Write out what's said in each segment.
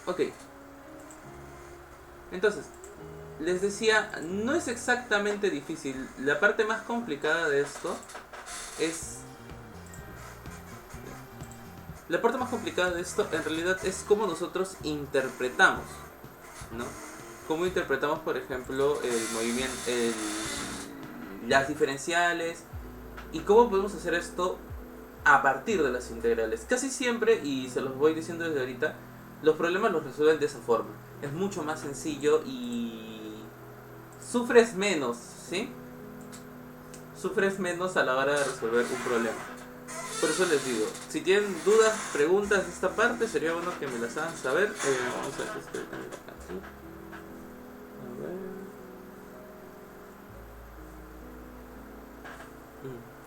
Ok. Entonces, les decía, no es exactamente difícil. La parte más complicada de esto es... La parte más complicada de esto en realidad es cómo nosotros interpretamos, ¿no? Cómo interpretamos, por ejemplo, el movimiento, las diferenciales, y cómo podemos hacer esto a partir de las integrales. Casi siempre, y se los voy diciendo desde ahorita, los problemas los resuelven de esa forma. Es mucho más sencillo y sufres menos, ¿sí? Sufres menos a la hora de resolver un problema. Por eso les digo, si tienen dudas, preguntas de esta parte, sería bueno que me las hagan saber. Vamos a ver qué estoy acá, ¿sí? A ver.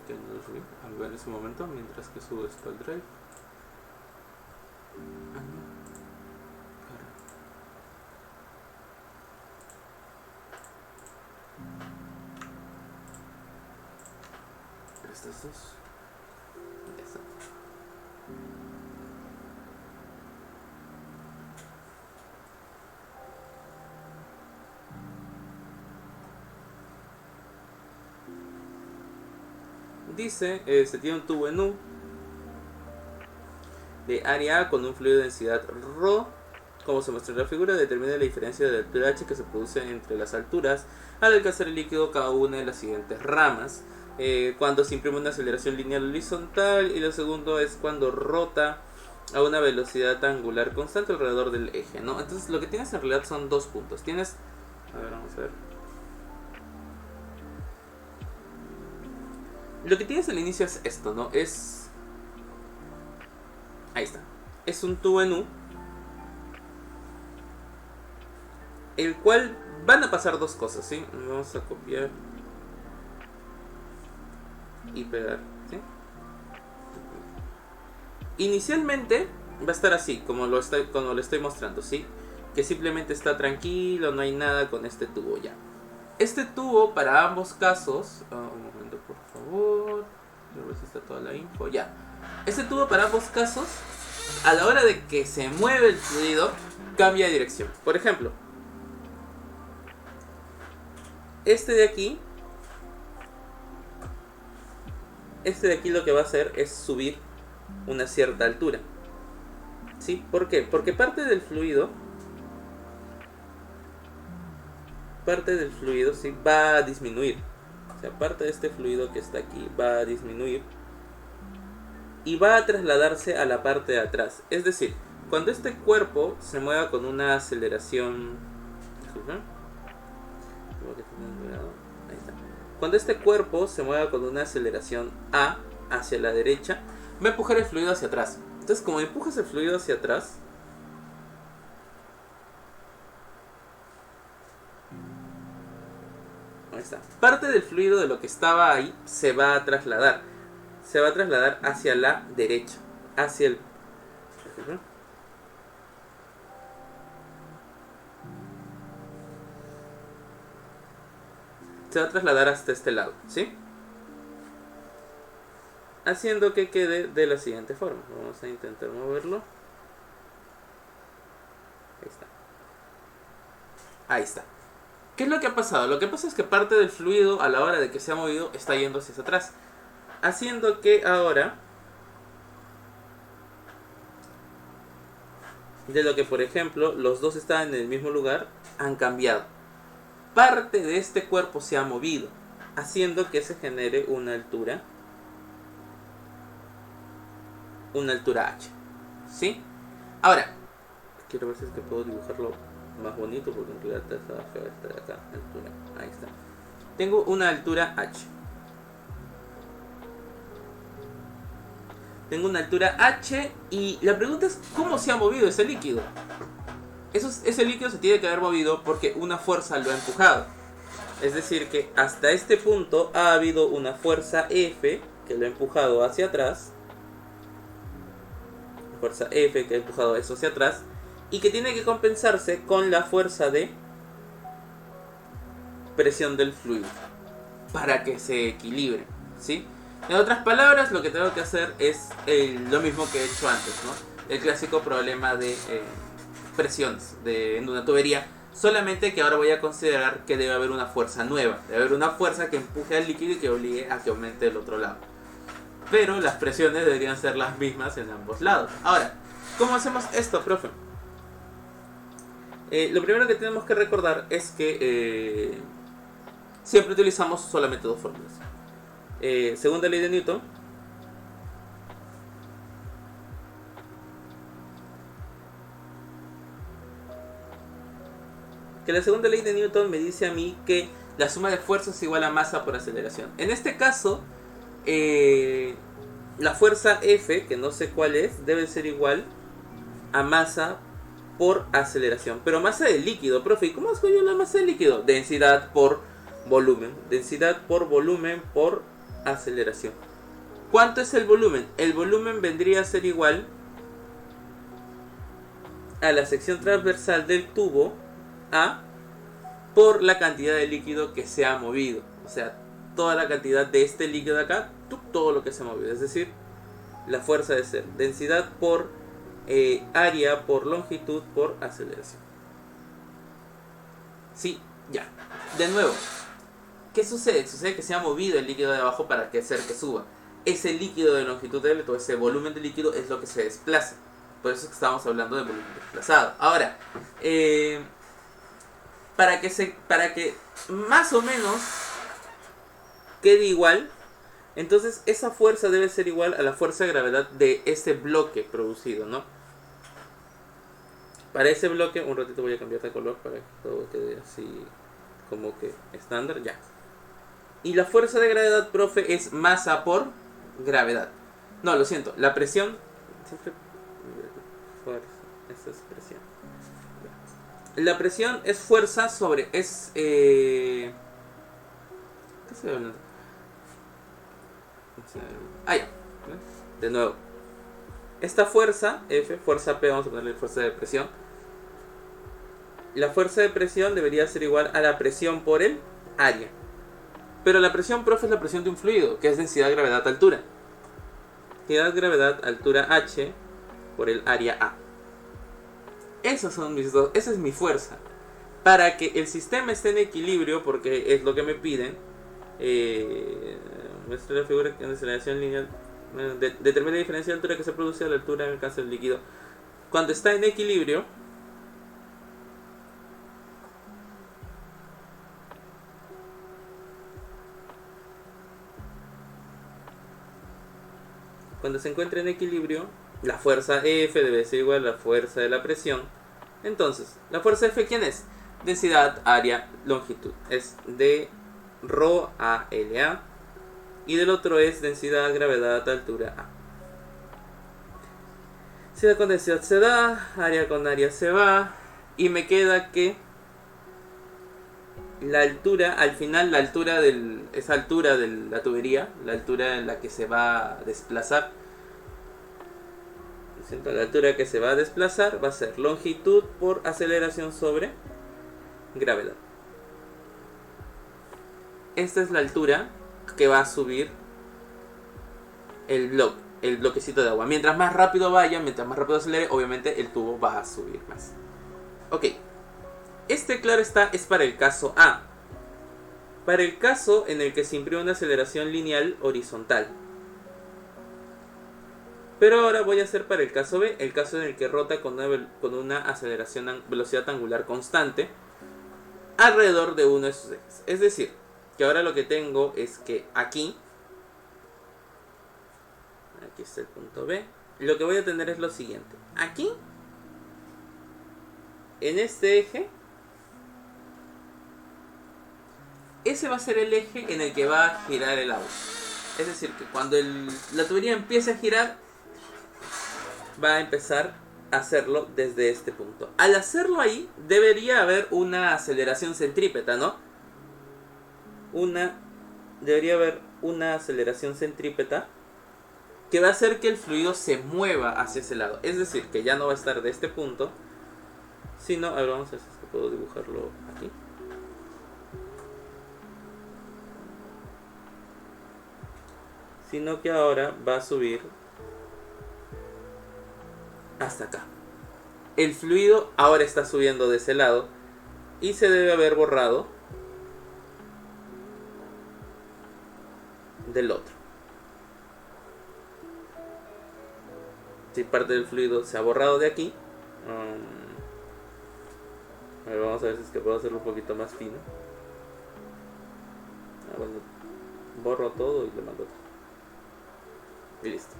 Que no lo subí. A ver ese momento, mientras que subo esto al drive. Estas dos. Ya está. Dice, se tiene un tubo en U de área A con un fluido de densidad ρ. Como se muestra en la figura, determina la diferencia de altura h que se produce entre las alturas al alcanzar el líquido cada una de las siguientes ramas. Cuando se imprime una aceleración lineal horizontal, y lo segundo es cuando rota a una velocidad angular constante alrededor del eje, ¿no? Entonces lo que tienes en realidad son dos puntos. Tienes, a ver, vamos a ver. Lo que tienes al inicio es esto, ¿no? Es... Ahí está. Es un tubo en U, el cual van a pasar dos cosas, ¿sí? Vamos a copiar y pegar, ¿sí? Inicialmente va a estar así, como lo estoy mostrando, ¿sí? Que simplemente está tranquilo, no hay nada con este tubo ya. Este tubo para ambos casos... un momento, por favor. A ver si está toda la info. Ya. Este tubo para ambos casos, a la hora de que se mueve el fluido, cambia de dirección. Por ejemplo, este de aquí lo que va a hacer es subir una cierta altura. ¿Sí? ¿Por qué? Porque parte del fluido, ¿sí? Va a disminuir. O sea, parte de este fluido que está aquí va a disminuir y va a trasladarse a la parte de atrás. Es decir, cuando este cuerpo se mueva con una aceleración... Ahí está. Cuando este cuerpo se mueva con una aceleración A hacia la derecha, va a empujar el fluido hacia atrás. Entonces, como empujas el fluido hacia atrás, ahí está. Parte del fluido de lo que estaba ahí se va a trasladar. Se va a trasladar hacia la derecha. Hacia el... Se va a trasladar hasta este lado, ¿sí? Haciendo que quede de la siguiente forma. Vamos a intentar moverlo. Ahí está. Ahí está. ¿Qué es lo que ha pasado? Lo que pasa es que parte del fluido, a la hora de que se ha movido, está yendo hacia atrás. Haciendo que ahora, de lo que por ejemplo los dos estaban en el mismo lugar, han cambiado. Parte de este cuerpo se ha movido, haciendo que se genere una altura h, ¿sí? Ahora, quiero ver si es que puedo dibujarlo más bonito, porque en realidad está feo esta de acá, altura, ahí está. Tengo una altura h. Tengo una altura h y la pregunta es ¿cómo se ha movido ese líquido? Ese líquido se tiene que haber movido porque una fuerza lo ha empujado. Es decir, que hasta este punto ha habido una fuerza F que lo ha empujado hacia atrás. Fuerza F que ha empujado eso hacia atrás. Y que tiene que compensarse con la fuerza de presión del fluido para que se equilibre, ¿sí? En otras palabras, lo que tengo que hacer es lo mismo que he hecho antes, ¿no? El clásico problema de presiones en una tubería, solamente que ahora voy a considerar que debe haber una fuerza nueva, debe haber una fuerza que empuje al líquido y que obligue a que aumente el otro lado. Pero las presiones deberían ser las mismas en ambos lados. Ahora, ¿cómo hacemos esto, profe? Lo primero que tenemos que recordar es que siempre utilizamos solamente dos fórmulas. Segunda ley de Newton. Que la segunda ley de Newton me dice a mí que la suma de fuerzas es igual a masa por aceleración. En este caso, la fuerza F, que no sé cuál es, debe ser igual a masa por aceleración. Pero masa de líquido, profe. ¿Y cómo escogió la masa de líquido? Densidad por volumen. Densidad por volumen por aceleración. ¿Cuánto es el volumen? El volumen vendría a ser igual a la sección transversal del tubo A por la cantidad de líquido que se ha movido. O sea, toda la cantidad de este líquido de acá, todo lo que se ha movido. Es decir, la fuerza de ser densidad por área por longitud por aceleración. Sí, ya. De nuevo, ¿qué sucede? Sucede que se ha movido el líquido de abajo para hacer que suba. Ese líquido de longitud L, todo ese volumen de líquido es lo que se desplaza. Por eso es que estamos hablando de volumen desplazado. Ahora, para que más o menos quede igual, entonces esa fuerza debe ser igual a la fuerza de gravedad de ese bloque producido, ¿no? Para ese bloque, un ratito voy a cambiar de color para que todo quede así como que estándar, ya. Y la fuerza de gravedad, profe, es masa por gravedad. No, lo siento, la presión siempre fuerza, esta es presión. La presión es fuerza sobre ¿qué estoy hablando? Ya. De nuevo. Esta fuerza, F, fuerza P, vamos a ponerle fuerza de presión. La fuerza de presión debería ser igual a la presión por el área. Pero la presión, profe, es la presión de un fluido, que es densidad, gravedad, altura. Densidad, gravedad, altura H por el área A. Esas son mis dos, esa es mi fuerza. Para que el sistema esté en equilibrio, porque es lo que me piden, muestra la figura de aceleración lineal. Determina la diferencia de altura que se produce a la altura del alcance del líquido. Cuando está en equilibrio, cuando se encuentra en equilibrio, la fuerza F debe ser igual a la fuerza de la presión. Entonces, ¿la fuerza F quién es? Densidad, área, longitud. Es de ρ a LA. Y del otro es densidad, gravedad, altura A. Densidad con densidad se da, área con área se va. Y me queda que la altura, al final la altura esa altura de la tubería, la altura en la que se va a desplazar, la altura que se va a desplazar va a ser longitud por aceleración sobre gravedad. Esta es la altura que va a subir el bloquecito de agua. Mientras más rápido vaya, mientras más rápido acelere, obviamente el tubo va a subir más. Ok. Este, claro está, es para el caso A. Para el caso en el que se imprime una aceleración lineal horizontal. Pero ahora voy a hacer para el caso B, el caso en el que rota con una aceleración, velocidad angular constante alrededor de uno de sus ejes. Es decir, que ahora lo que tengo es que aquí está el punto B. Lo que voy a tener es lo siguiente. Aquí, en este eje, ese va a ser el eje en el que va a girar el agua. Es decir, que cuando la tubería empiece a girar, va a empezar a hacerlo desde este punto. Al hacerlo ahí, debería haber una aceleración centrípeta, ¿no? Debería haber una aceleración centrípeta que va a hacer que el fluido se mueva hacia ese lado. Es decir, que ya no va a estar de este punto, sino, a ver, vamos a ver si puedo dibujarlo aquí. Sino que ahora va a subir hasta acá. El fluido ahora está subiendo de ese lado y se debe haber borrado del otro. Si parte del fluido se ha borrado de aquí, a ver, vamos a ver si es que puedo hacerlo un poquito más fino. Bueno, borro todo y le mando otro. Y listo.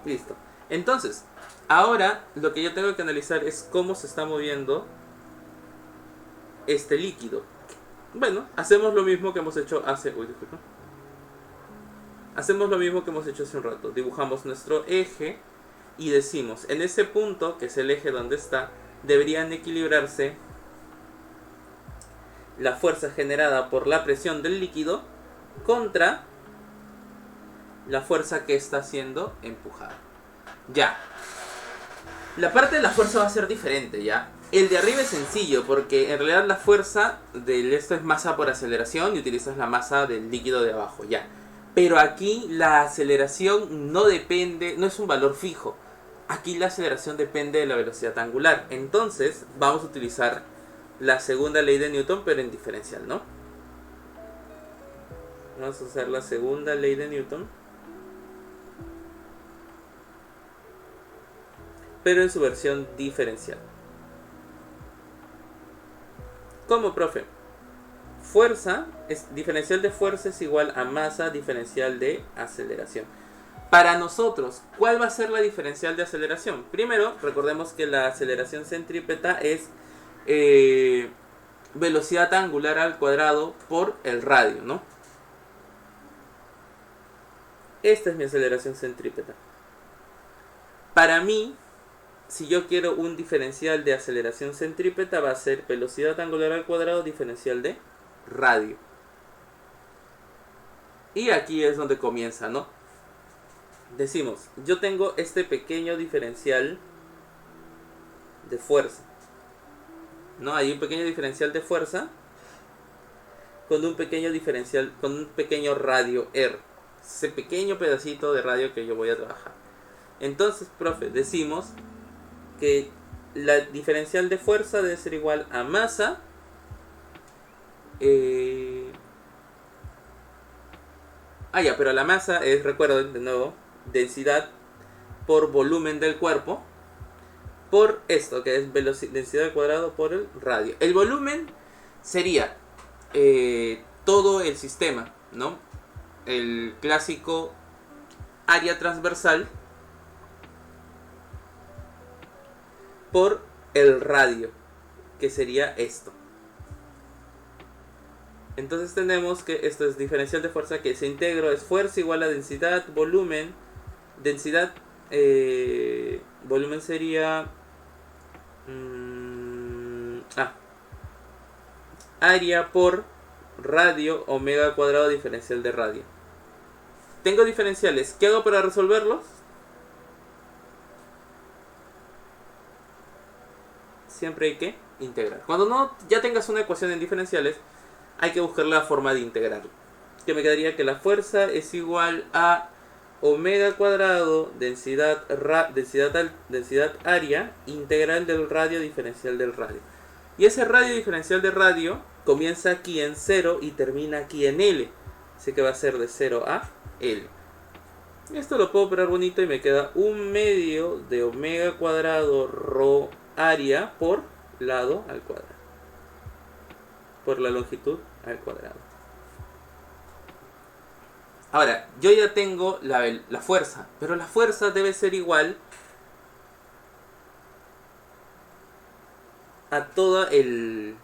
Listo. Entonces, ahora lo que yo tengo que analizar es cómo se está moviendo este líquido. Bueno, hacemos lo mismo que hemos hecho hace... Uy, disculpa. Hacemos lo mismo que hemos hecho hace un rato. Dibujamos nuestro eje y decimos, en ese punto, que es el eje donde está, deberían equilibrarse la fuerza generada por la presión del líquido contra la fuerza que está siendo empujada. Ya. La parte de la fuerza va a ser diferente, ¿ya? El de arriba es sencillo, porque en realidad la fuerza del esto es masa por aceleración y utilizas la masa del líquido de abajo, ya. Pero aquí la aceleración no depende, no es un valor fijo. Aquí la aceleración depende de la velocidad angular. Entonces vamos a utilizar la segunda ley de Newton, pero en diferencial, ¿no? Vamos a usar la segunda ley de Newton, pero en su versión diferencial. ¿Cómo, profe? Fuerza, diferencial de fuerza es igual a masa diferencial de aceleración. Para nosotros, ¿cuál va a ser la diferencial de aceleración? Primero, recordemos que la aceleración centrípeta es velocidad angular al cuadrado por el radio, ¿no? Esta es mi aceleración centrípeta. Para mí, si yo quiero un diferencial de aceleración centrípeta, va a ser velocidad angular al cuadrado diferencial de radio. Y aquí es donde comienza, ¿no? Decimos, yo tengo este pequeño diferencial de fuerza, ¿no? Hay un pequeño diferencial de fuerza con un pequeño diferencial, con un pequeño radio R. Ese pequeño pedacito de radio que yo voy a trabajar. Entonces, profe, decimos que la diferencial de fuerza debe ser igual a masa ya, pero la masa es, recuerden de nuevo, densidad por volumen del cuerpo por esto, que es densidad al cuadrado por el radio. El volumen sería todo el sistema, ¿no? El clásico área transversal por el radio, que sería esto. Entonces tenemos que esto es diferencial de fuerza, que se integra, es fuerza igual a densidad, volumen. Densidad, volumen sería área por radio, omega al cuadrado diferencial de radio. Tengo diferenciales, ¿qué hago para resolverlos? Siempre hay que integrar. Cuando no ya tengas una ecuación en diferenciales, hay que buscar la forma de integrarlo. Que me quedaría que la fuerza es igual a omega al cuadrado densidad área integral del radio diferencial del radio. Y ese radio diferencial de radio comienza aquí en 0 y termina aquí en L. Así que va a ser de 0 a L. Esto lo puedo operar bonito y me queda 1/2 de omega cuadrado rho área por lado al cuadrado. Por la longitud al cuadrado. Ahora, yo ya tengo la fuerza, pero la fuerza debe ser igual a toda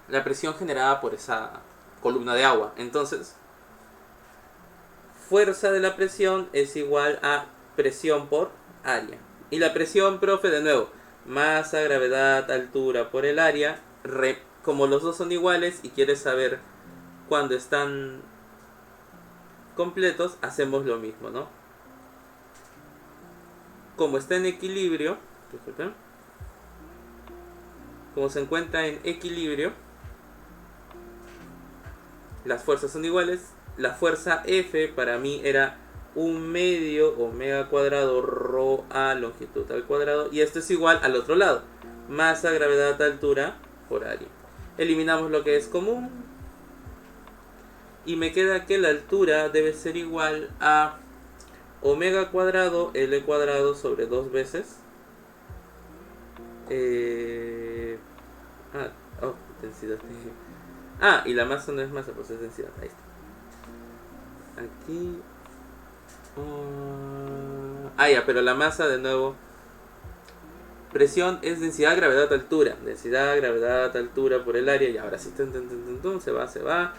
la presión generada por esa columna de agua. Entonces, fuerza de la presión es igual a presión por área. Y la presión, profe, de nuevo, masa, gravedad, altura por el área. Como los dos son iguales y quieres saber cuándo están completos, hacemos lo mismo, ¿no? Como está en equilibrio, como se encuentra en equilibrio, las fuerzas son iguales. La fuerza F para mí era 1/2 omega cuadrado rho a longitud al cuadrado. Y esto es igual al otro lado. Masa, gravedad, altura por área. Eliminamos lo que es común. Y me queda que la altura debe ser igual a omega cuadrado L cuadrado sobre 2 veces. Densidad. Y la masa no es masa, pues es densidad. Ahí está. Aquí. Ya, pero la masa de nuevo. Presión es densidad, gravedad, altura. Densidad, gravedad, altura por el área. Y ahora sí, se va.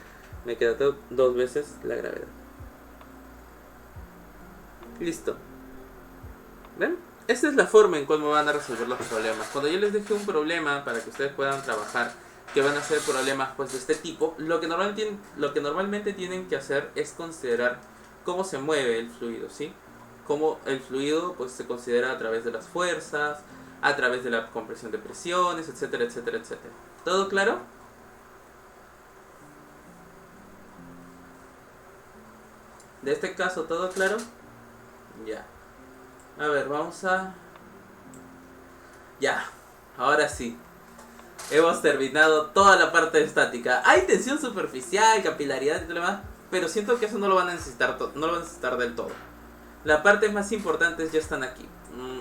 Me queda 2 veces la gravedad. Listo. ¿Ven? Esta es la forma en cómo van a resolver los problemas. Cuando yo les deje un problema para que ustedes puedan trabajar, que van a ser problemas pues de este tipo, lo que normalmente tienen que hacer es considerar cómo se mueve el fluido, ¿sí? Cómo el fluido pues se considera a través de las fuerzas, a través de la compresión de presiones, etcétera, etcétera, etcétera. ¿Todo claro? De este caso, ¿todo claro? Ya. A ver, vamos a... Ya, ahora sí. Hemos terminado toda la parte estática. Hay tensión superficial, capilaridad y todo lo demás, pero siento que eso no lo van a necesitar, del todo. Las partes más importantes ya están aquí.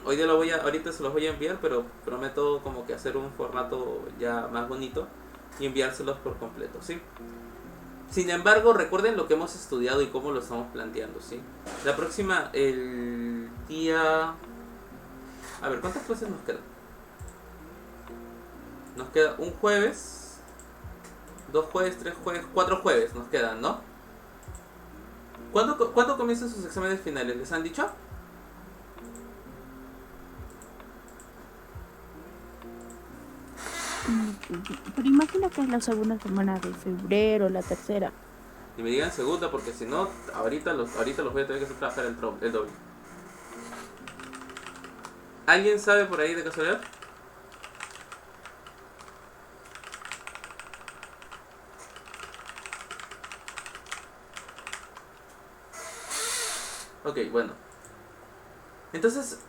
Ahorita se los voy a enviar, pero prometo como que hacer un formato ya más bonito y enviárselos por completo, ¿sí? Sin embargo, recuerden lo que hemos estudiado y cómo lo estamos planteando, ¿sí? La próxima, el día... A ver, ¿cuántas clases nos quedan? Nos queda un jueves, 2 jueves, 3 jueves, 4 jueves nos quedan, ¿no? ¿Cuándo comienzan sus exámenes finales? ¿Les han dicho? Pero imagino que es la segunda semana de febrero, la tercera. Y me digan segunda, porque si no, ahorita los voy a tener que hacer trabajar el doble. ¿Alguien sabe por ahí de casualidad? Ok, bueno. Entonces,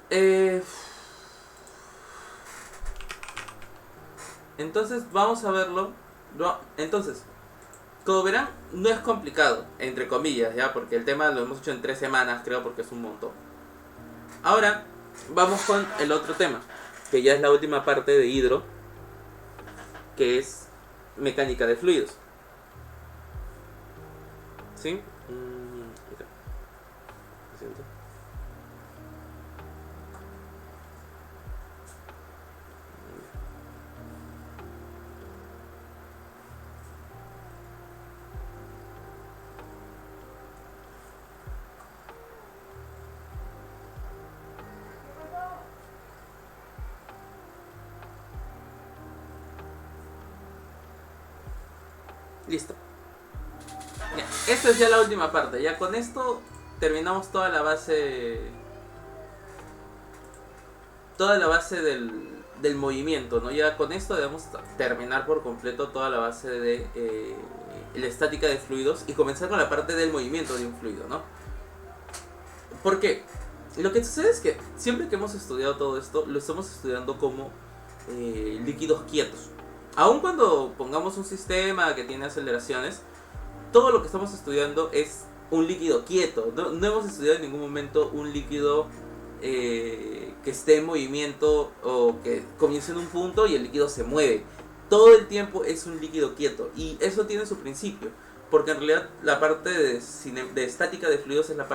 vamos a verlo. Entonces, como verán, no es complicado, entre comillas, ¿ya? Porque el tema lo hemos hecho en 3 semanas, creo, porque es un montón. Ahora, vamos con el otro tema, que ya es la última parte de hidro, que es mecánica de fluidos. ¿Sí? Lo siento. Listo. Ya, esta es ya la última parte. Ya con esto terminamos toda la base. Toda la base del movimiento, ¿no? Ya con esto debemos terminar por completo toda la base de la estática de fluidos y comenzar con la parte del movimiento de un fluido, ¿no? ¿Por qué? Lo que sucede es que siempre que hemos estudiado todo esto, lo estamos estudiando como líquidos quietos. Aun cuando pongamos un sistema que tiene aceleraciones, todo lo que estamos estudiando es un líquido quieto. No hemos estudiado en ningún momento un líquido que esté en movimiento o que comience en un punto y el líquido se mueve. Todo el tiempo es un líquido quieto y eso tiene su principio, porque en realidad la parte de estática de fluidos es la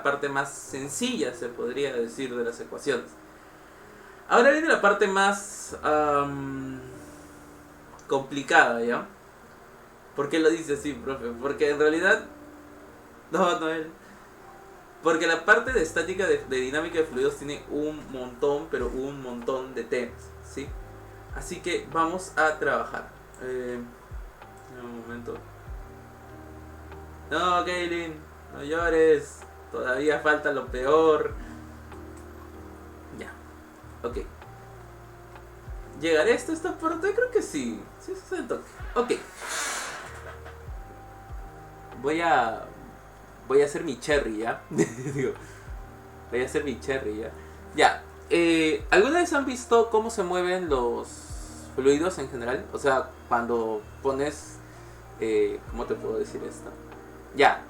parte más sencilla, se podría decir, de las ecuaciones. Ahora viene la parte más complicada, ¿ya? ¿Por qué lo dice así, profe? Porque en realidad... Porque la parte de estática de dinámica de fluidos tiene un montón, pero un montón de temas, ¿sí? Así que vamos a trabajar. Un momento. No, Kaylin, no llores. Todavía falta lo peor. Ya, ok. ¿Llegaré a esta parte? Creo que sí. Sí, se toque. Ok. voy a voy a hacer mi cherry, ¿ya? Digo, voy a hacer mi cherry, ¿ya? Ya. ¿Alguna vez han visto cómo se mueven los fluidos en general? O sea, cuando pones... ¿cómo te puedo decir esto? Ya.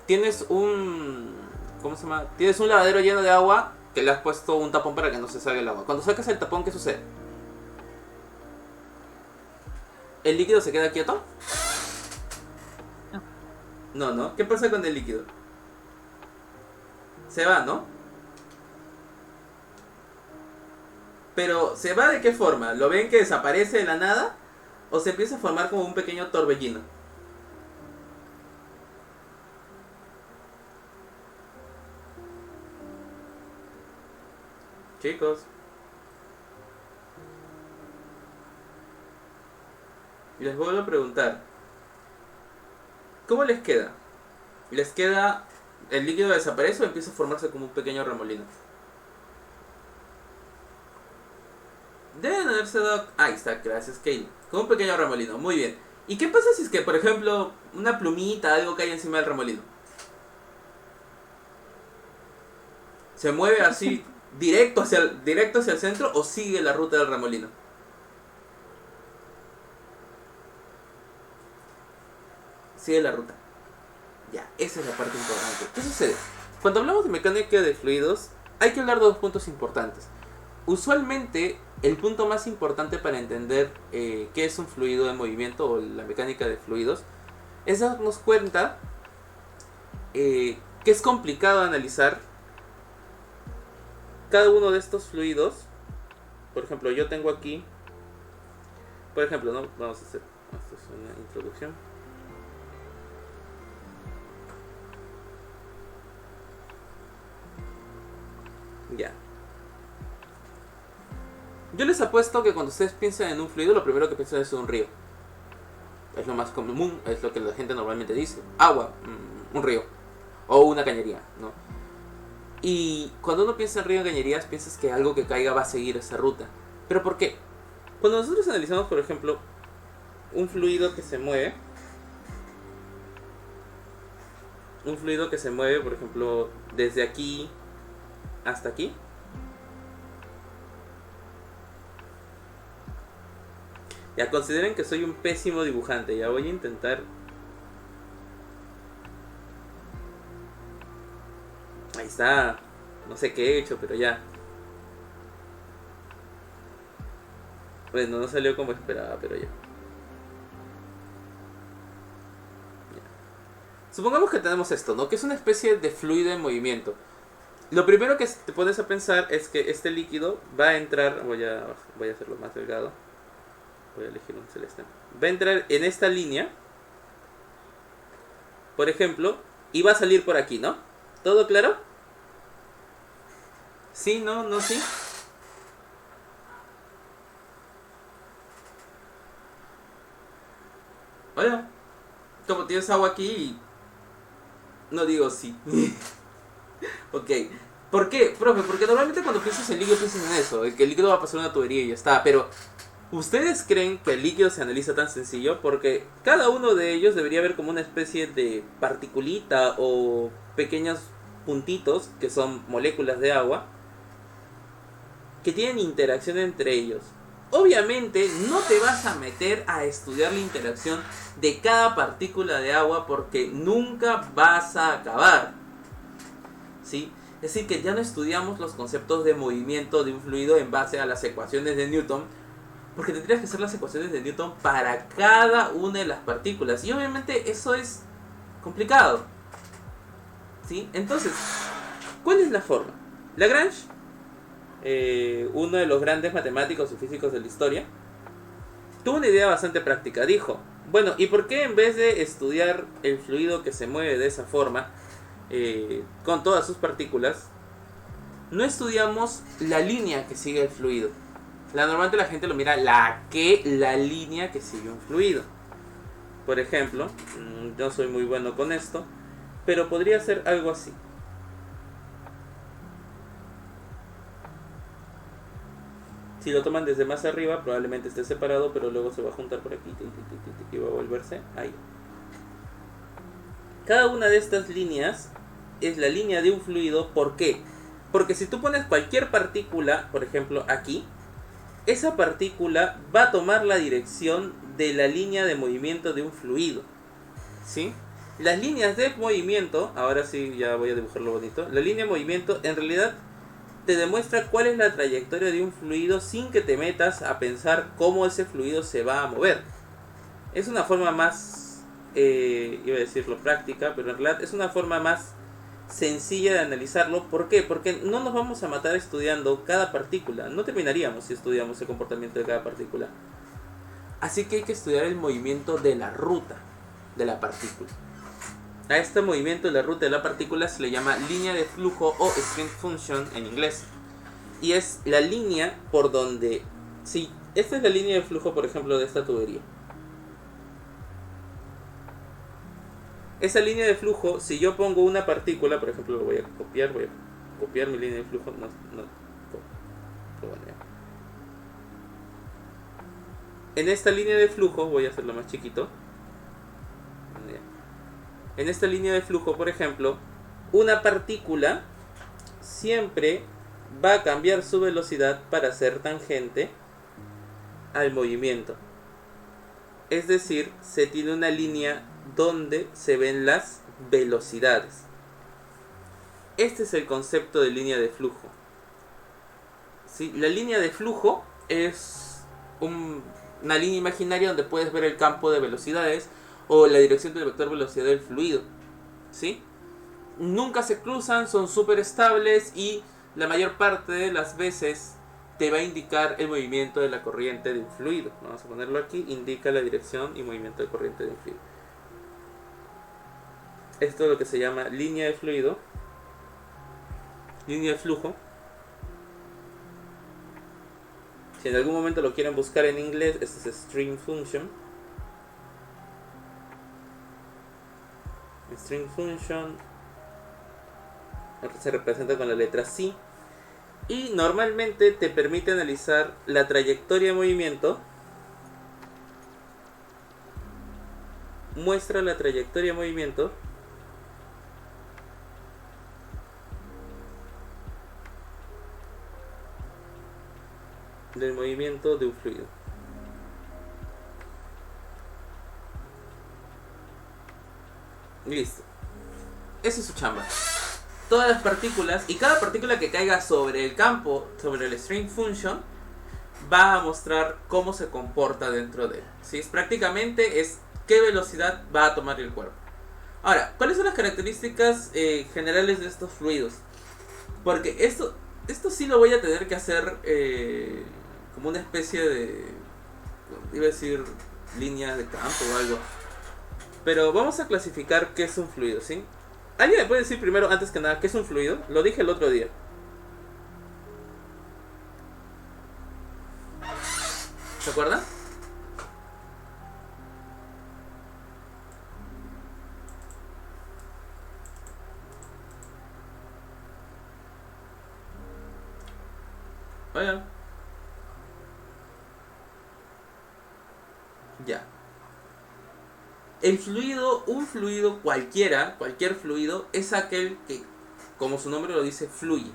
Tienes un... ¿Cómo se llama? Tienes un lavadero lleno de agua que le has puesto un tapón para que no se salga el agua. Cuando sacas el tapón, ¿qué sucede? ¿El líquido se queda quieto? No, ¿no? ¿Qué pasa con el líquido? Se va, ¿no? Pero, ¿se va de qué forma? ¿Lo ven que desaparece de la nada? ¿O se empieza a formar como un pequeño torbellino? Chicos. Les vuelvo a preguntar. ¿Cómo les queda? ¿Les queda el líquido desaparece o empieza a formarse como un pequeño remolino? Deben haberse dado... Ahí está, gracias, Kaylee. Como un pequeño remolino, muy bien. ¿Y qué pasa si es que, por ejemplo, una plumita, algo cae encima del remolino? ¿Se mueve así directo hacia el centro o sigue la ruta del remolino? Sigue la ruta. Ya, esa es la parte importante. ¿Qué sucede? Cuando hablamos de mecánica de fluidos, hay que hablar de dos puntos importantes. Usualmente, el punto más importante para entender qué es un fluido en movimiento o la mecánica de fluidos es darnos cuenta que es complicado analizar cada uno de estos fluidos. Por ejemplo, yo tengo aquí, por ejemplo, ¿no? Vamos a hacer, esto es una introducción. Ya. Yo les apuesto que cuando ustedes piensan en un fluido, lo primero que piensan es un río. Es lo más común, es lo que la gente normalmente dice. Agua, un río. O una cañería, ¿no? Y cuando uno piensa en río y cañerías, piensas que algo que caiga va a seguir esa ruta. ¿Pero por qué? Cuando nosotros analizamos, por ejemplo, un fluido que se mueve, por ejemplo, desde aquí hasta aquí, ya consideren que soy un pésimo dibujante. Ya voy a intentar. Ahí está. No sé qué he hecho, pero ya. Bueno, no salió como esperaba, pero ya. Supongamos que tenemos esto, ¿no? Que es una especie de fluido en movimiento. Lo primero que te pones a pensar es que este líquido va a entrar. Voy a hacerlo más delgado. Voy a elegir un celeste. Va a entrar en esta línea, por ejemplo, y va a salir por aquí, ¿no? ¿Todo claro? ¿Sí? ¿No? ¿No? ¿Sí? Hola. Como tienes agua aquí, no digo sí. Ok. ¿Por qué, profe? Porque normalmente cuando piensas en líquido piensas en eso, que el líquido va a pasar una tubería y ya está, pero ¿ustedes creen que el líquido se analiza tan sencillo? Porque cada uno de ellos debería haber como una especie de particulita o pequeños puntitos que son moléculas de agua que tienen interacción entre ellos. Obviamente no te vas a meter a estudiar la interacción de cada partícula de agua porque nunca vas a acabar, ¿sí? Es decir, que ya no estudiamos los conceptos de movimiento de un fluido en base a las ecuaciones de Newton, porque tendrías que hacer las ecuaciones de Newton para cada una de las partículas. Y obviamente eso es complicado, ¿sí? Entonces, ¿cuál es la forma? Lagrange, uno de los grandes matemáticos y físicos de la historia, tuvo una idea bastante práctica. Dijo, bueno, ¿y por qué en vez de estudiar el fluido que se mueve de esa forma, con todas sus partículas, no estudiamos la línea que sigue el fluido? Normalmente la gente lo mira la línea que sigue un fluido. Por ejemplo, yo soy muy bueno con esto, pero podría ser algo así. Si lo toman desde más arriba, probablemente esté separado, pero luego se va a juntar por aquí y va a volverse ahí. Cada una de estas líneas es la línea de un fluido. ¿Por qué? Porque si tú pones cualquier partícula, por ejemplo aquí, esa partícula va a tomar la dirección de la línea de movimiento de un fluido, ¿sí? Las líneas de movimiento, ahora sí ya voy a dibujarlo bonito. La línea de movimiento en realidad te demuestra cuál es la trayectoria de un fluido sin que te metas a pensar cómo ese fluido se va a mover. Es una forma más, iba a decirlo práctica, pero en realidad es una forma más sencilla de analizarlo. ¿Por qué? Porque no nos vamos a matar estudiando cada partícula. No terminaríamos si estudiamos el comportamiento de cada partícula. Así que hay que estudiar el movimiento de la ruta de la partícula. A este movimiento de la ruta de la partícula se le llama línea de flujo o string function en inglés. Y es la línea por donde... Si esta es la línea de flujo, por ejemplo, de esta tubería. Esa línea de flujo, si yo pongo una partícula, por ejemplo, voy a copiar mi línea de flujo. Bueno, ya. En esta línea de flujo, voy a hacerlo más chiquito. En esta línea de flujo, por ejemplo, una partícula siempre va a cambiar su velocidad para ser tangente al movimiento. Es decir, se tiene una línea donde se ven las velocidades. Este es el concepto de línea de flujo. ¿Sí? La línea de flujo es una línea imaginaria donde puedes ver el campo de velocidades o la dirección del vector velocidad del fluido, ¿sí? Nunca se cruzan, son súper estables y la mayor parte de las veces te va a indicar el movimiento de la corriente de un fluido. Vamos a ponerlo aquí, indica la dirección y movimiento de corriente de un fluido. Esto es lo que se llama línea de fluido, línea de flujo. Si en algún momento lo quieren buscar en inglés, este es string function. String function se representa con la letra C y normalmente te permite analizar la trayectoria de movimiento. Muestra la trayectoria de movimiento del movimiento de un fluido. Listo. Esa es su chamba. Todas las partículas y cada partícula que caiga sobre el campo, sobre el string function, va a mostrar cómo se comporta dentro de él. ¿Sí? Prácticamente es qué velocidad va a tomar el cuerpo. Ahora, ¿cuáles son las características generales de estos fluidos? Porque esto sí lo voy a tener que hacer como una especie de, iba a decir, línea de campo o algo. Pero vamos a clasificar qué es un fluido, ¿sí? ¿Alguien me puede decir primero, antes que nada, qué es un fluido? Lo dije el otro día. ¿Se acuerdan? Vaya. Ya. El fluido, un fluido cualquiera, cualquier fluido, es aquel que, como su nombre lo dice, fluye.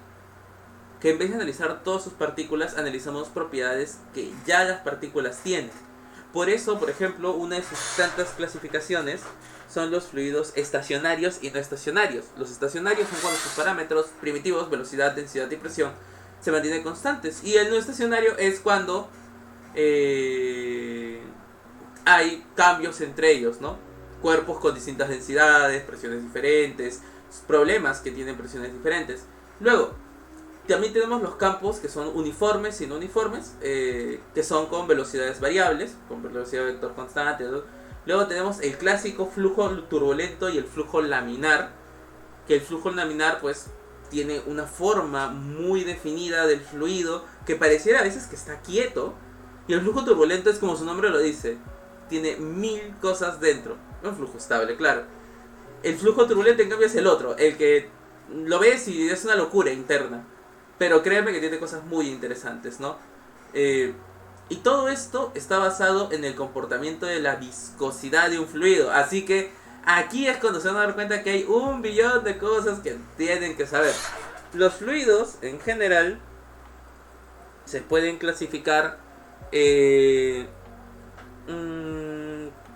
Que en vez de analizar todas sus partículas, analizamos propiedades que ya las partículas tienen. Por eso, por ejemplo, una de sus tantas clasificaciones son los fluidos estacionarios y no estacionarios. Los estacionarios son cuando sus parámetros primitivos, velocidad, densidad y presión, se mantienen constantes. Y el no estacionario es cuando hay cambios entre ellos, ¿no? Cuerpos con distintas densidades, presiones diferentes, problemas que tienen presiones diferentes. Luego, también tenemos los campos que son uniformes y no uniformes, que son con velocidades variables, con velocidad vector constante, ¿no? Luego tenemos el clásico flujo turbulento y el flujo laminar, que el flujo laminar pues tiene una forma muy definida del fluido que pareciera a veces que está quieto, y el flujo turbulento es como su nombre lo dice, tiene 1000 cosas dentro. Un flujo estable, claro. El flujo turbulento en cambio es el otro, el que lo ves y es una locura interna, pero créeme que tiene cosas muy interesantes, ¿no? Y todo esto está basado en el comportamiento de la viscosidad de un fluido. Así que Aquí es cuando se van a dar cuenta que hay un billón de cosas que tienen que saber. Los fluidos, en general, se pueden clasificar.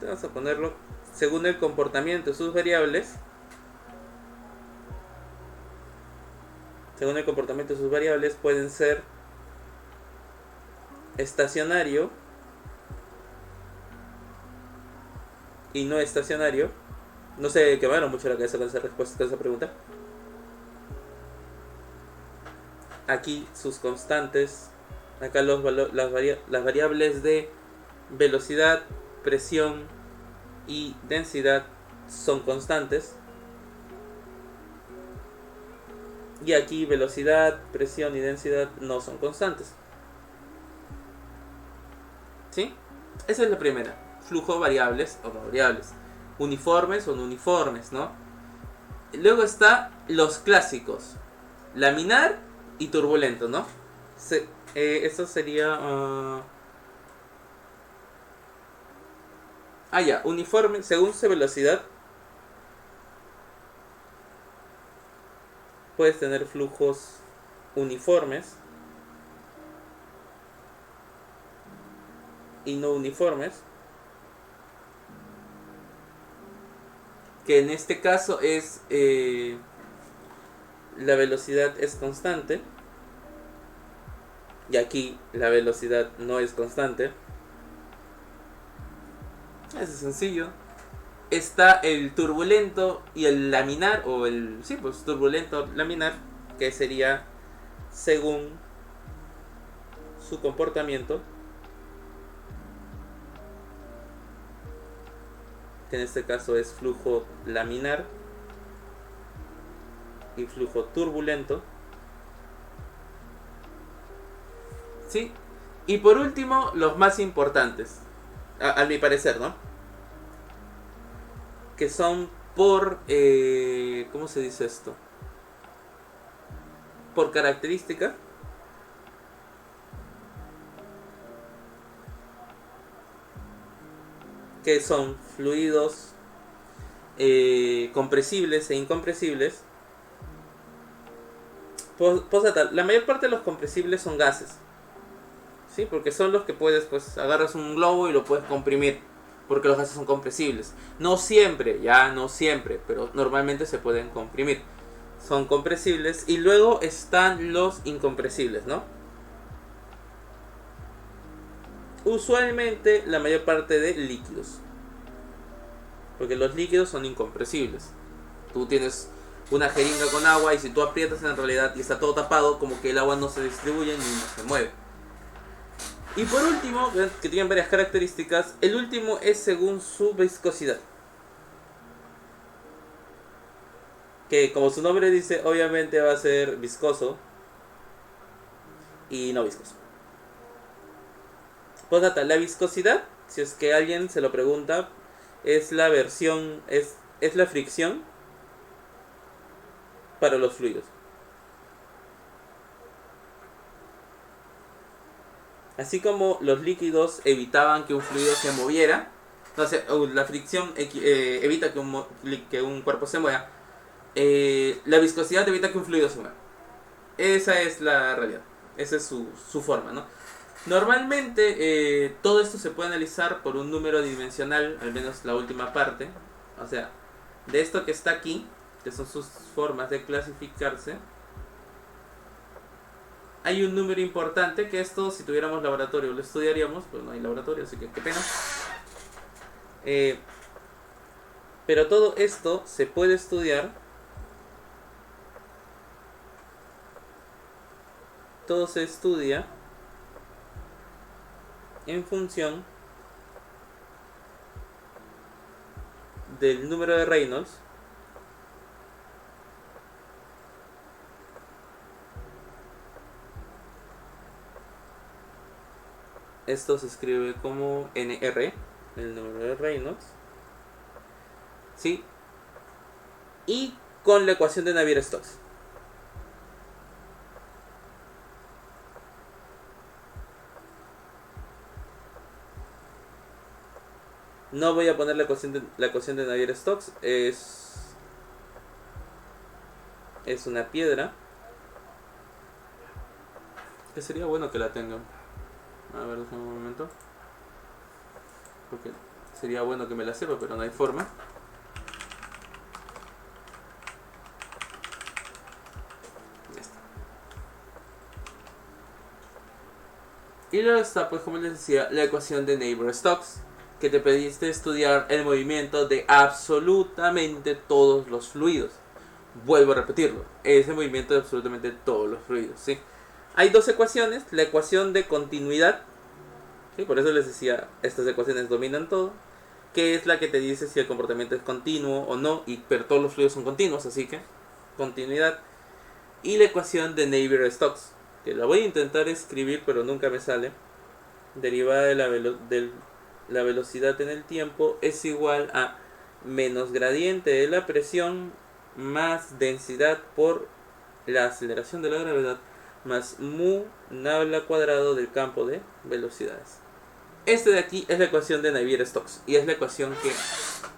Vamos a ponerlo según el comportamiento de sus variables. Según el comportamiento de sus variables, pueden ser estacionario y no estacionario. No sé, quemaron mucho la cabeza con esa respuesta, con esa pregunta. Aquí sus constantes. Acá las variables de velocidad, presión y densidad son constantes. Y aquí velocidad, presión y densidad no son constantes. ¿Sí? Esa es la primera. Flujo variables o no variables. Uniformes o no uniformes, ¿no? Luego está los clásicos. Laminar y turbulento, ¿no? Eso sería... ya, uniforme, según su velocidad, puedes tener flujos uniformes y no uniformes, que en este caso es la velocidad es constante y aquí la velocidad no es constante. Es sencillo. Está el turbulento y el laminar, o el, sí, pues turbulento laminar, que sería según su comportamiento, que en este caso es flujo laminar y flujo turbulento. ¿Sí? Y por último, los más importantes, a mi parecer, ¿no? Que son por... ¿cómo se dice esto? Por característica. Que son fluidos compresibles e incompresibles. La mayor parte de los compresibles son gases. ¿Sí? Porque son los que puedes, pues, agarras un globo y lo puedes comprimir. Porque los gases son compresibles. No siempre, ya no siempre, pero normalmente se pueden comprimir. Son compresibles. Y luego están los incompresibles, ¿no? Usualmente la mayor parte de líquidos. Porque los líquidos son incompresibles. Tú tienes una jeringa con agua y si tú aprietas en realidad y está todo tapado, como que el agua no se distribuye ni no se mueve. Y por último, que tienen varias características, el último es según su viscosidad. Que como su nombre dice, obviamente va a ser viscoso y no viscoso. Postdata, la viscosidad, si es que alguien se lo pregunta, es la versión, es la fricción para los fluidos. Así como los líquidos evitaban que un fluido se moviera, entonces la fricción evita que un cuerpo se mueva, la viscosidad evita que un fluido se mueva. Esa es la realidad, esa es su forma, ¿no? Normalmente todo esto se puede analizar por un número dimensional, al menos la última parte, o sea, de esto que está aquí, que son sus formas de clasificarse. Hay un número importante que esto, si tuviéramos laboratorio, lo estudiaríamos, pero no hay laboratorio, así que qué pena. Pero todo esto se puede estudiar. Todo se estudia en función del número de Reynolds esto se escribe como NR, el número de Reynolds, ¿sí? Y con la ecuación de Navier-Stokes. No voy a poner la ecuación de Navier-Stokes. Es una piedra. Que sería bueno que la tengan. A ver, déjame un momento. Porque sería bueno que me la sepa, pero no hay forma. Ya está. Y luego está, pues como les decía, la ecuación de Navier-Stokes, que te pediste estudiar el movimiento de absolutamente todos los fluidos. Vuelvo a repetirlo, es el movimiento de absolutamente todos los fluidos, ¿sí? Hay dos ecuaciones, la ecuación de continuidad, ¿sí? Por eso les decía, estas ecuaciones dominan todo, que es la que te dice si el comportamiento es continuo o no, pero todos los fluidos son continuos, así que continuidad. Y la ecuación de Navier-Stokes, que la voy a intentar escribir pero nunca me sale, derivada de la velocidad en el tiempo es igual a menos gradiente de la presión más densidad por la aceleración de la gravedad más mu nabla cuadrado del campo de velocidades. Este de aquí es la ecuación de Navier-Stokes y es la ecuación que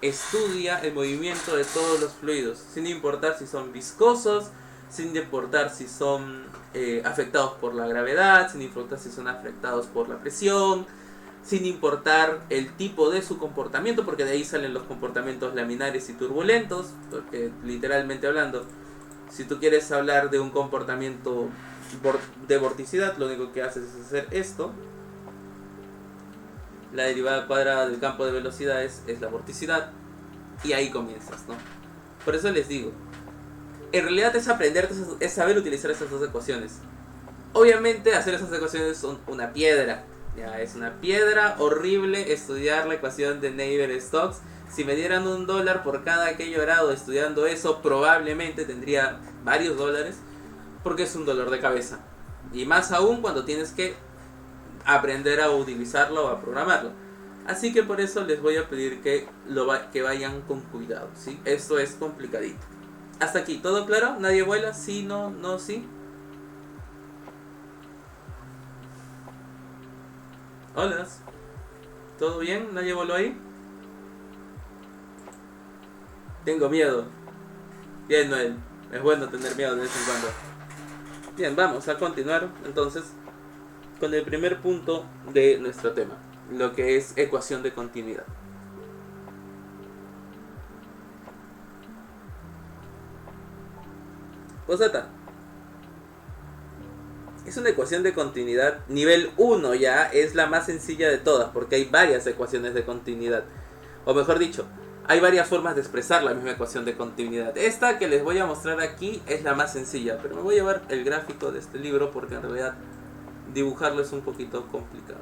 estudia el movimiento de todos los fluidos, sin importar si son viscosos, sin importar si son afectados por la gravedad, sin importar si son afectados por la presión, sin importar el tipo de su comportamiento, porque de ahí salen los comportamientos laminares y turbulentos, porque literalmente hablando, si tú quieres hablar de un comportamiento de vorticidad, lo único que haces es hacer esto. La derivada cuadrada del campo de velocidades es la vorticidad, y ahí comienzas, ¿no? Por eso les digo, en realidad es aprender, es saber utilizar estas dos ecuaciones. Obviamente hacer esas ecuaciones son una piedra. Ya, es una piedra horrible estudiar la ecuación de Navier-Stokes. Si me dieran $1 por cada que he llorado estudiando eso, probablemente tendría varios dólares, porque es un dolor de cabeza. Y más aún cuando tienes que aprender a utilizarlo o a programarlo. Así que por eso les voy a pedir que vayan con cuidado, ¿sí? Esto es complicadito. Hasta aquí, ¿todo claro? ¿Nadie vuela? ¿Sí, no, no, sí? Hola, ¿todo bien? ¿Nadie voló ahí? Tengo miedo. Bien, Noel. Es bueno tener miedo de vez en cuando. Bien, vamos a continuar entonces con el primer punto de nuestro tema, lo que es ecuación de continuidad. Posdata. Es una ecuación de continuidad nivel 1 ya, es la más sencilla de todas, porque hay varias ecuaciones de continuidad. O mejor dicho, hay varias formas de expresar la misma ecuación de continuidad. Esta que les voy a mostrar aquí es la más sencilla, pero me voy a llevar el gráfico de este libro porque en realidad dibujarlo es un poquito complicado.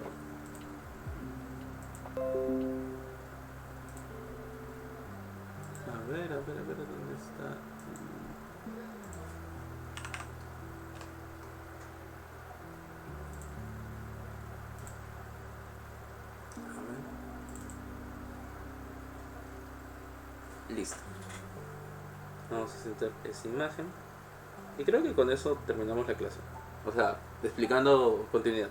A ver, ¿dónde está? Listo. Vamos a sentar esa imagen. Y creo que con eso terminamos la clase. O sea, explicando continuidad.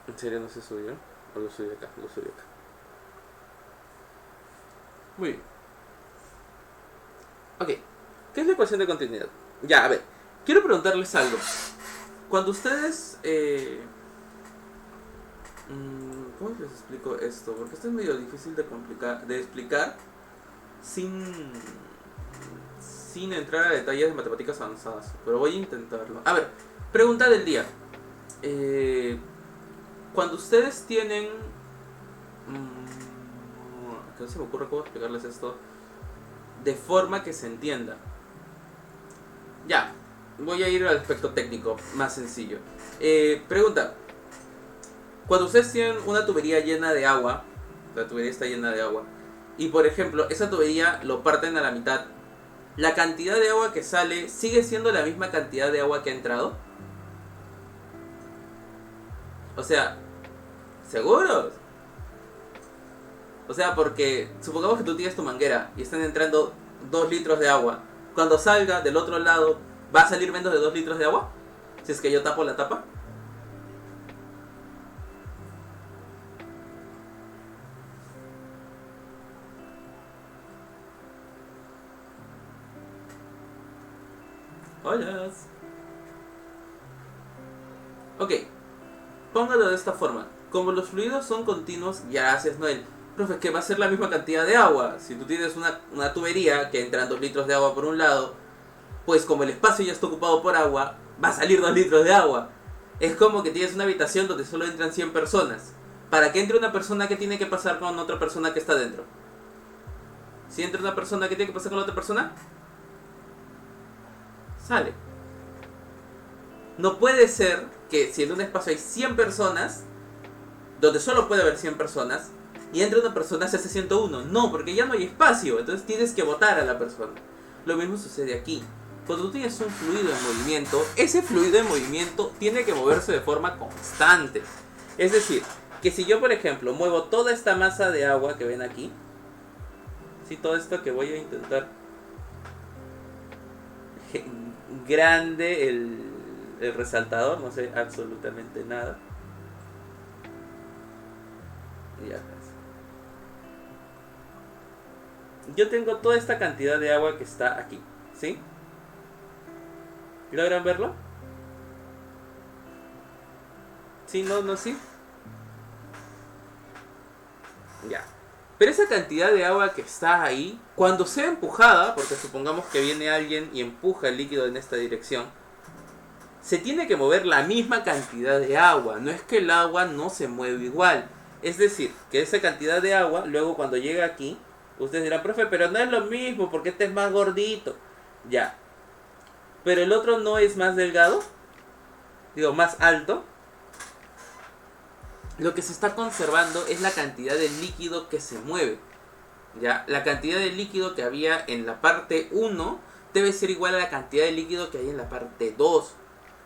¿En serio no se subió? ¿O lo subí acá? Lo subí acá. Muy bien. Ok. ¿Qué es la ecuación de continuidad? Ya, a ver. Quiero preguntarles algo. Cuando ustedes... ¿cómo les explico esto? Porque esto es medio difícil de explicar sin entrar a detalles de matemáticas avanzadas. Pero voy a intentarlo. A ver, pregunta del día. Cuando ustedes tienen... no se me ocurre cómo explicarles esto de forma que se entienda. Ya, voy a ir al aspecto técnico más sencillo. Pregunta. Cuando ustedes tienen una tubería llena de agua, la tubería está llena de agua, y por ejemplo, esa tubería lo parten a la mitad, ¿la cantidad de agua que sale sigue siendo la misma cantidad de agua que ha entrado? O sea, ¿seguros? O sea, porque supongamos que tú tienes tu manguera y están entrando 2 litros de agua. Cuando salga del otro lado ¿Va a salir menos de 2 litros de agua? Si es que yo tapo la tapa. Hola. Ok, póngalo de esta forma. Como los fluidos son continuos, gracias Noel. Profe, que va a ser la misma cantidad de agua. Si tú tienes una tubería que entran 2 litros de agua por un lado, pues como el espacio ya está ocupado por agua, va a salir 2 litros de agua. Es como que tienes una habitación donde solo entran 100 personas. Para que entre una persona, ¿qué tiene que pasar con otra persona que está dentro? Si entra una persona, ¿qué tiene que pasar con la otra persona? Sale. No puede ser que si en un espacio hay 100 personas, donde solo puede haber 100 personas, y entra una persona se hace 101. No, porque ya no hay espacio, entonces tienes que botar a la persona. Lo mismo sucede aquí. Cuando tú tienes un fluido en movimiento, ese fluido en movimiento tiene que moverse de forma constante. Es decir, que si yo por ejemplo muevo toda esta masa de agua que ven aquí, si todo esto que voy a intentar grande el resaltador, no sé absolutamente nada. Ya ves. Yo tengo toda esta cantidad de agua que está aquí, ¿sí? ¿Logran verlo? ¿Sí? ¿No? ¿No? ¿Sí? Ya. Pero esa cantidad de agua que está ahí, cuando sea empujada, porque supongamos que viene alguien y empuja el líquido en esta dirección, se tiene que mover la misma cantidad de agua. No es que el agua no se mueve igual. Es decir, que esa cantidad de agua, luego cuando llega aquí, ustedes dirán, profe, pero no es lo mismo, porque este es más gordito. Ya. Pero el otro no es más delgado, digo, más alto. Lo que se está conservando es la cantidad de líquido que se mueve. ¿Ya? La cantidad de líquido que había en la parte 1 debe ser igual a la cantidad de líquido que hay en la parte 2.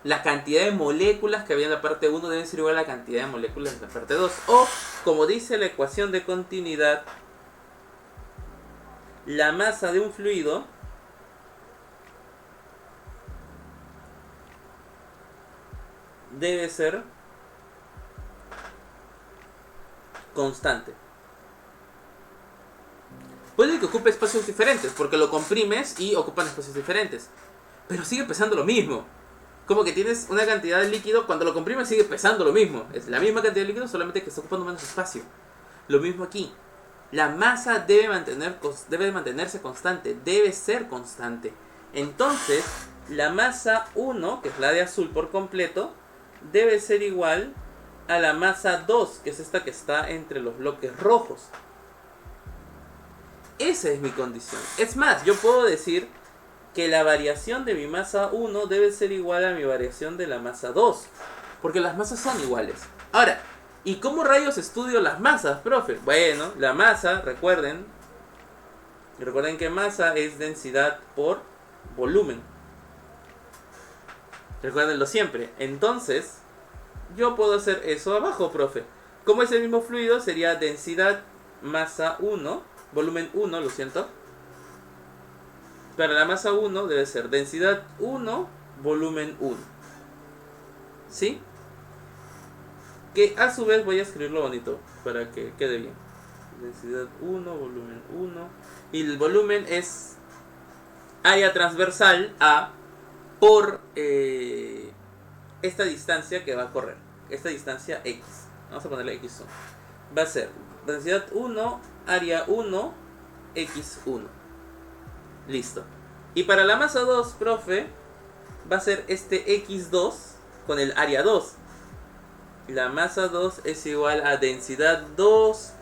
La cantidad de moléculas que había en la parte 1 debe ser igual a la cantidad de moléculas en la parte 2. O, como dice la ecuación de continuidad, la masa de un fluido debe ser constante. Puede que ocupe espacios diferentes, porque lo comprimes y ocupan espacios diferentes, pero sigue pesando lo mismo. Como que tienes una cantidad de líquido, cuando lo comprimes sigue pesando lo mismo. Es la misma cantidad de líquido, solamente que está ocupando menos espacio. Lo mismo aquí. La masa debe mantenerse constante, debe ser constante. Entonces, la masa 1, que es la de azul por completo, debe ser igual a la masa 2, que es esta que está entre los bloques rojos. Esa es mi condición. Es más, yo puedo decir que la variación de mi masa 1 debe ser igual a mi variación de la masa 2, porque las masas son iguales. Ahora, ¿y cómo rayos estudio las masas, profe? Bueno, la masa, recuerden que masa es densidad por volumen. Recuérdenlo siempre. Entonces, yo puedo hacer eso abajo, profe. Como es el mismo fluido, sería densidad masa 1, volumen 1, lo siento. Para la masa 1 debe ser densidad 1, volumen 1. ¿Sí? Que a su vez voy a escribirlo bonito para que quede bien. Densidad 1, volumen 1. Y el volumen es área transversal a por esta distancia que va a correr. Esta distancia X. Vamos a ponerle X1. Va a ser densidad 1, área 1, X1. Listo. Y para la masa 2, profe, va a ser este X2 con el área 2. La masa 2 es igual a densidad 2,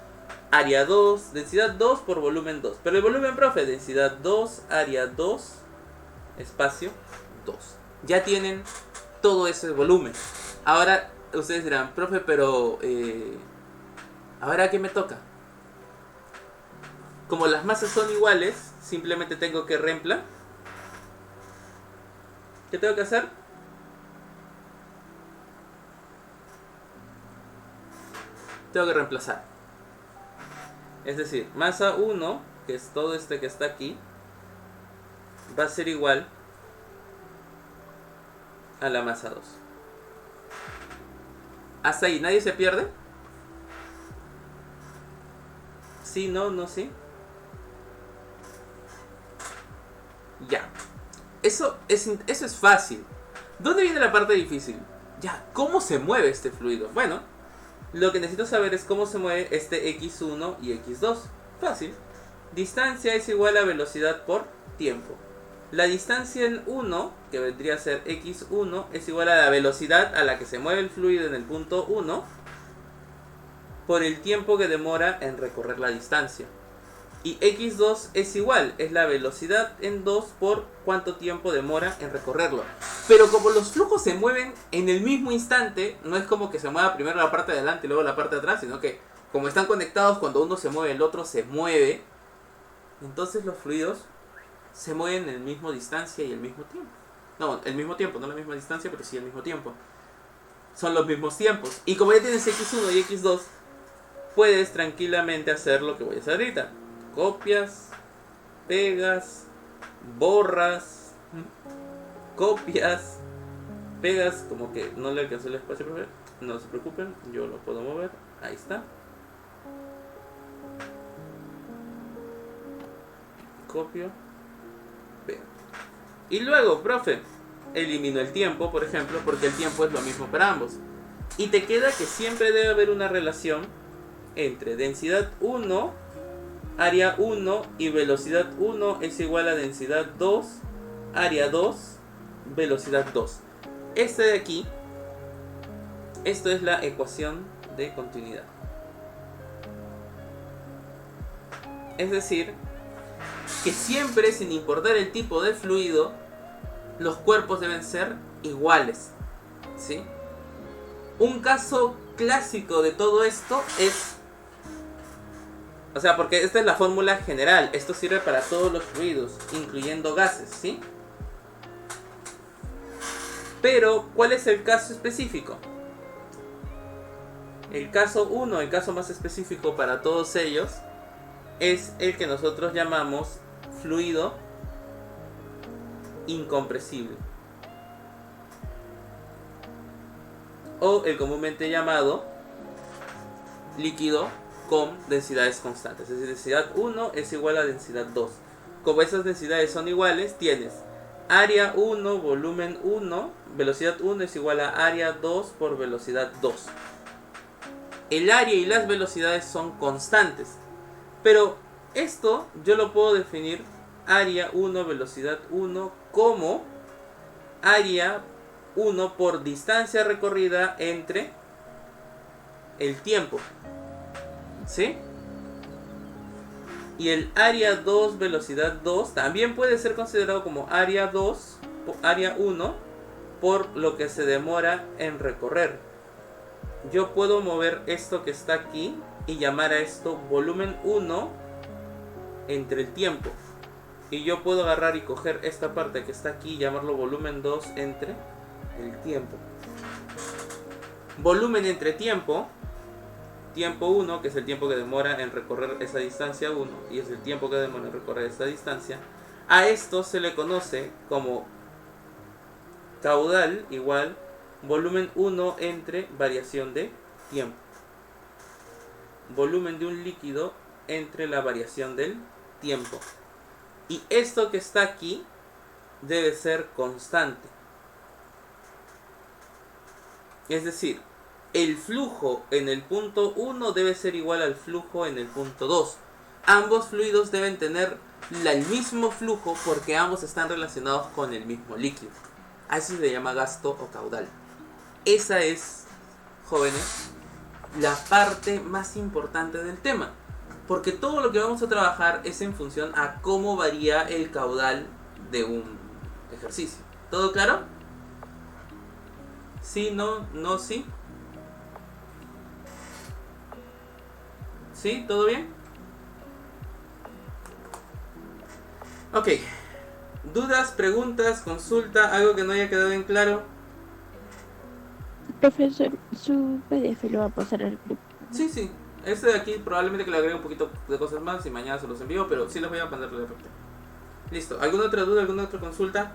área 2, densidad 2 por volumen 2. Pero el volumen, profe, densidad 2, área 2, espacio 2. Ya tienen todo ese volumen. Ahora ustedes dirán, profe, pero ¿ahora qué me toca? Como las masas son iguales, simplemente tengo que reemplazar. ¿Qué tengo que hacer? Tengo que reemplazar. Es decir, masa 1, que es todo este que está aquí, va a ser igual a la masa 2. Hasta ahí, ¿nadie se pierde? ¿Sí, no, no, sí? Ya. Eso es fácil. ¿Dónde viene la parte difícil? Ya, ¿cómo se mueve este fluido? Bueno, lo que necesito saber es cómo se mueve este x1 y x2. Fácil. Distancia es igual a velocidad por tiempo. La distancia en 1, que vendría a ser x1, es igual a la velocidad a la que se mueve el fluido en el punto 1 por el tiempo que demora en recorrer la distancia. Y x2 es igual, es la velocidad en 2 por cuánto tiempo demora en recorrerlo. Pero como los flujos se mueven en el mismo instante, no es como que se mueva primero la parte de adelante y luego la parte de atrás, sino que como están conectados, cuando uno se mueve el otro se mueve. Entonces los fluidos se mueven en el mismo distancia y el mismo tiempo. No, el mismo tiempo, no la misma distancia, pero sí el mismo tiempo. Son los mismos tiempos. Y como ya tienes x1 y x2, puedes tranquilamente hacer lo que voy a hacer ahorita. Copias, pegas, borras, copias, pegas, como que no le alcanzó el espacio para ver. No se preocupen, yo lo puedo mover. Ahí está. Copio, pego. Y luego, profe, elimino el tiempo, por ejemplo, porque el tiempo es lo mismo para ambos. Y te queda que siempre debe haber una relación entre densidad 1, área 1 y velocidad 1 es igual a densidad 2, área 2, velocidad 2. Este de aquí, esto es la ecuación de continuidad. Es decir, que siempre, sin importar el tipo de fluido, los cuerpos deben ser iguales, ¿sí? Un caso clásico de todo esto es... O sea, porque esta es la fórmula general. Esto sirve para todos los fluidos, incluyendo gases, ¿sí? Pero, ¿cuál es el caso específico? El caso 1, el caso más específico para todos ellos, es el que nosotros llamamos fluido incompresible. O el comúnmente llamado líquido con densidades constantes. Es decir, densidad 1 es igual a densidad 2. Como esas densidades son iguales, tienes área 1, volumen 1, velocidad 1 es igual a área 2 por velocidad 2. El área y las velocidades son constantes. Pero esto yo lo puedo definir área 1, velocidad 1 como área 1 por distancia recorrida entre el tiempo, ¿sí? Y el área 2, velocidad 2 también puede ser considerado como área 2, área 1 por lo que se demora en recorrer. Yo puedo mover esto que está aquí y llamar a esto volumen 1 entre el tiempo. Y yo puedo agarrar y coger esta parte que está aquí y llamarlo volumen 2 entre el tiempo. Volumen entre tiempo, tiempo 1, que es el tiempo que demora en recorrer esa distancia 1, y es el tiempo que demora en recorrer esta distancia. A esto se le conoce como caudal igual volumen 1 entre variación de tiempo. Volumen de un líquido entre la variación del tiempo. Y esto que está aquí debe ser constante. Es decir, el flujo en el punto 1 debe ser igual al flujo en el punto 2. Ambos fluidos deben tener el mismo flujo porque ambos están relacionados con el mismo líquido. A eso se le llama gasto o caudal. Esa es, jóvenes, la parte más importante del tema. Porque todo lo que vamos a trabajar es en función a cómo varía el caudal de un ejercicio. ¿Todo claro? ¿Sí, no, no, sí? ¿Sí? ¿Todo bien? Ok. ¿Dudas, preguntas, consulta, algo que no haya quedado bien claro? Profesor, su PDF lo va a pasar al grupo. Sí, sí. Este de aquí probablemente que le agregue un poquito de cosas más y mañana se los envío, pero sí les voy a mandar la parte. Listo. ¿Alguna otra duda, alguna otra consulta?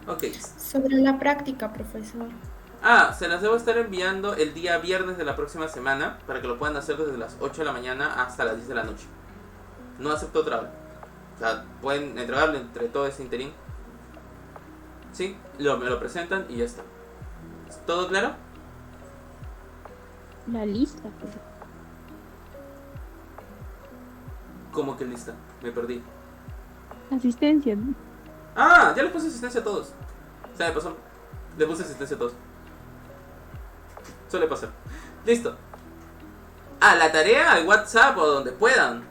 Ok. Sobre la práctica, profesor. Se las debo estar enviando el día viernes de la próxima semana para que lo puedan hacer desde las 8 de la mañana hasta las 10 de la noche. No acepto trabajo. O sea, pueden entregarlo entre todo ese interín. Sí, me lo presentan y ya está. ¿Todo claro? La lista, pues. ¿Cómo que lista? Me perdí. Asistencia, ¿no? Ya le puse asistencia a todos. O sea, me pasó. Le puse asistencia a todos. Suele pasar. Listo. La tarea al WhatsApp o donde puedan.